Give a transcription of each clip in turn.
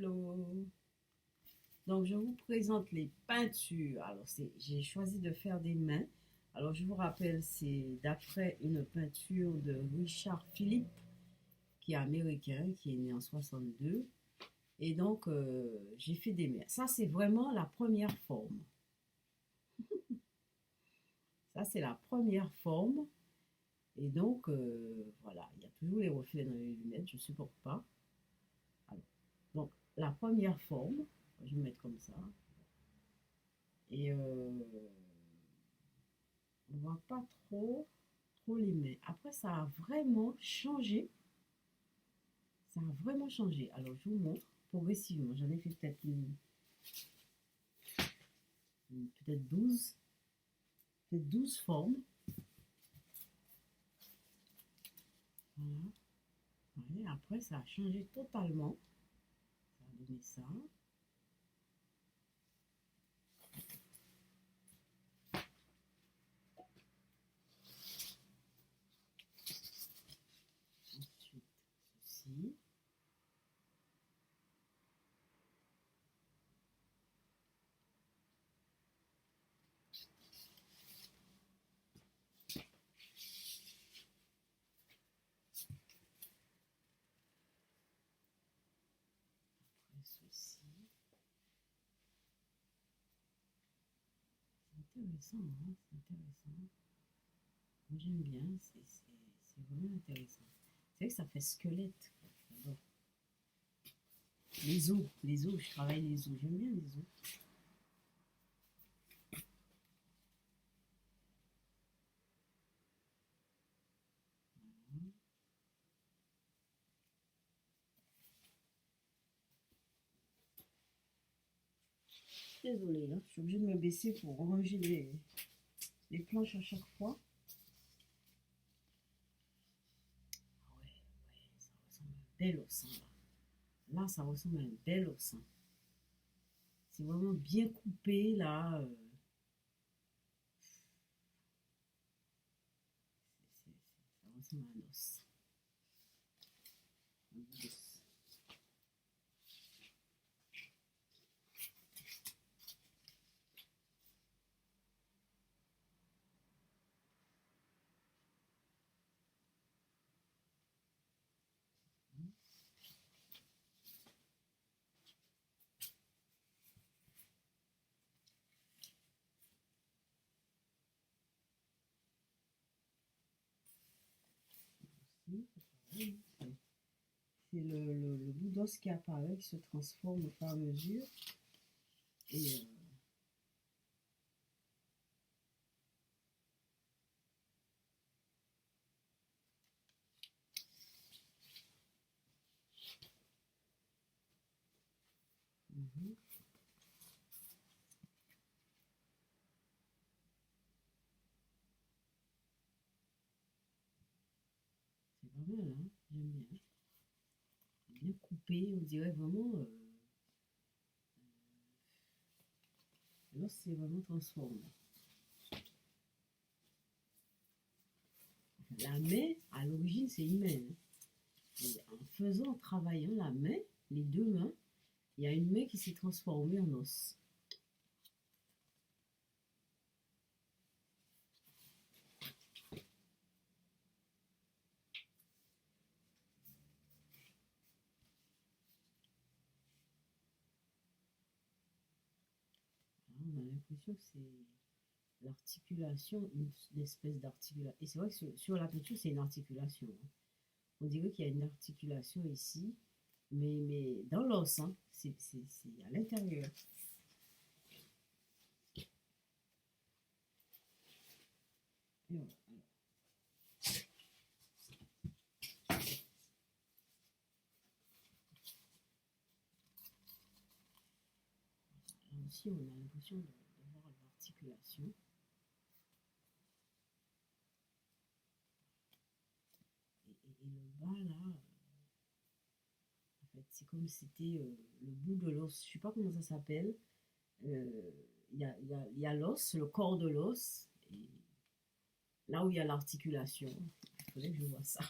Hello. Donc, je vous présente les peintures. Alors, j'ai choisi de faire des mains. Alors, je vous rappelle, c'est d'après une peinture de Richard Philippe, qui est américain, qui est né en 62. Et donc, j'ai fait des mains. Ça, c'est vraiment la première forme. Ça, c'est la première forme. Et donc, voilà, il y a toujours les reflets dans les lunettes, je ne supporte pas. Alors, donc, la première forme, je vais mettre comme ça. Et on ne voit pas trop les mains. Après, ça a vraiment changé. Ça a vraiment changé. Alors, je vous montre progressivement. J'en ai fait peut-être peut-être 12, peut-être 12 formes. Voilà. Ouais, après, ça a changé totalement. Ça a donné ça. Ensuite, ceci. Après, ceci. C'est intéressant, hein, c'est intéressant. Moi, j'aime bien. C'est vraiment intéressant. C'est vrai que ça fait squelette. J'adore. Les os, je travaille les os. J'aime bien les os. Désolée, hein, je suis obligée de me baisser pour ranger les planches à chaque fois. Ah ouais, ouais, ça ressemble à un bel oursin là. Là, ça ressemble à un bel oursin. C'est vraiment bien coupé là. Ça ressemble à un os. Un bout d'os. Aussi, c'est pareil, hein. C'est le bout d'os qui apparaît, qui se transforme au fur et à mesure. Et mhm, c'est pas mal, hein. J'aime bien. Bien coupé, on dirait vraiment. L'os c'est vraiment transformé. La main, à l'origine, c'est une main, hein. Et en faisant, en travaillant la main, les deux mains, il y a une main qui s'est transformée en os. Alors, on a l'impression que c'est l'articulation, une espèce d'articulation. Et c'est vrai que sur la peinture, c'est une articulation, hein. On dirait qu'il y a une articulation ici, mais dans l'os, hein. C'est à l'intérieur. Et voilà. Là aussi, on a l'impression de voir l'articulation. Et le bas, là, en fait, c'est comme si c'était le bout de l'os. Je sais pas comment ça s'appelle. Euh, il y a l'os, le corps de l'os, et là où il y a l'articulation. Il faudrait que je vois ça.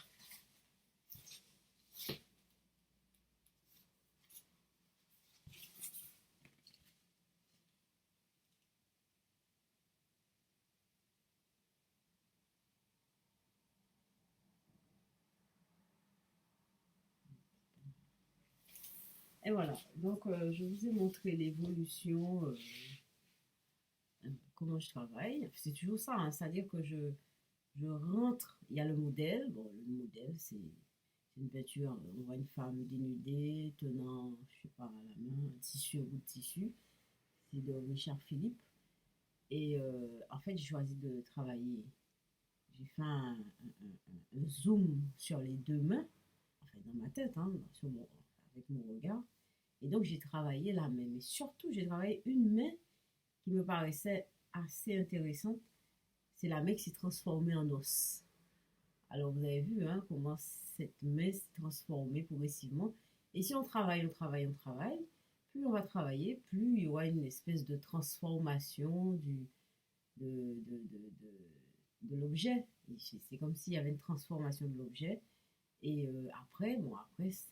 Et voilà, donc je vous ai montré l'évolution, comment je travaille. C'est toujours ça, hein, c'est-à-dire que je rentre, il y a le modèle. Bon, le modèle, c'est une peinture, on voit une femme dénudée, tenant, je sais pas, à la main, un tissu, un bout de tissu. C'est de Richard Philippe. Et en fait, j'ai choisi de travailler. J'ai fait un zoom sur les deux mains, enfin dans ma tête, hein, avec mon regard. Et donc, j'ai travaillé la main. Mais surtout, j'ai travaillé une main qui me paraissait assez intéressante. C'est la main qui s'est transformée en os. Alors, vous avez vu hein, comment cette main s'est transformée progressivement. Et si on travaille, on travaille, on travaille, plus on va travailler, plus il y aura une espèce de transformation de, de, de, de l'objet. C'est comme s'il y avait une transformation de l'objet. Et après, bon, après, ça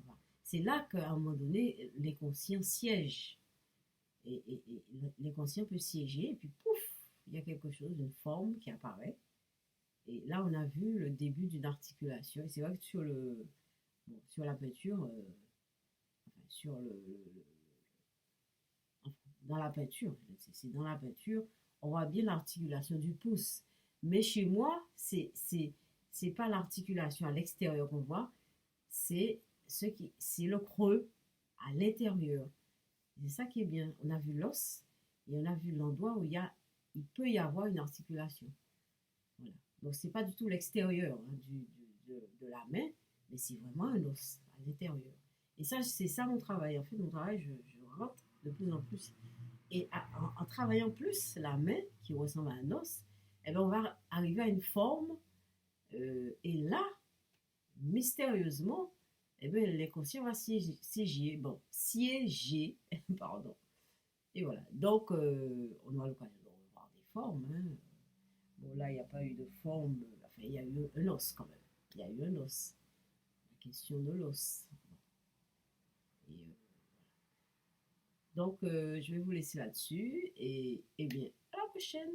va. C'est là qu'à un moment donné, les conscients siègent. Et l'inconscient peut siéger, et puis pouf, il y a quelque chose, une forme qui apparaît. Et là, on a vu le début d'une articulation. Et c'est vrai que bon, sur la peinture, enfin, enfin, dans la peinture, c'est dans la peinture, on voit bien l'articulation du pouce. Mais chez moi, c'est pas l'articulation à l'extérieur qu'on voit, c'est c'est le creux à l'intérieur. C'est ça qui est bien. On a vu l'os et on a vu l'endroit où il peut y avoir une articulation. Voilà. Donc c'est pas du tout l'extérieur hein, de la main, mais c'est vraiment un os à l'intérieur. Et ça, c'est ça mon travail. En fait, mon travail, je rentre de plus en plus. Et en travaillant plus la main, qui ressemble à un os, eh ben, on va arriver à une forme. Et là, mystérieusement, eh ben, l'inconscient va siéger, bon, siéger, pardon. Et voilà. Donc, on aura l'occasion de revoir des formes. Hein. Bon, là, il n'y a pas eu de forme. Enfin, il y a eu un os quand même. Il y a eu un os. La question de l'os. Et, donc, je vais vous laisser là-dessus. Et bien, à la prochaine.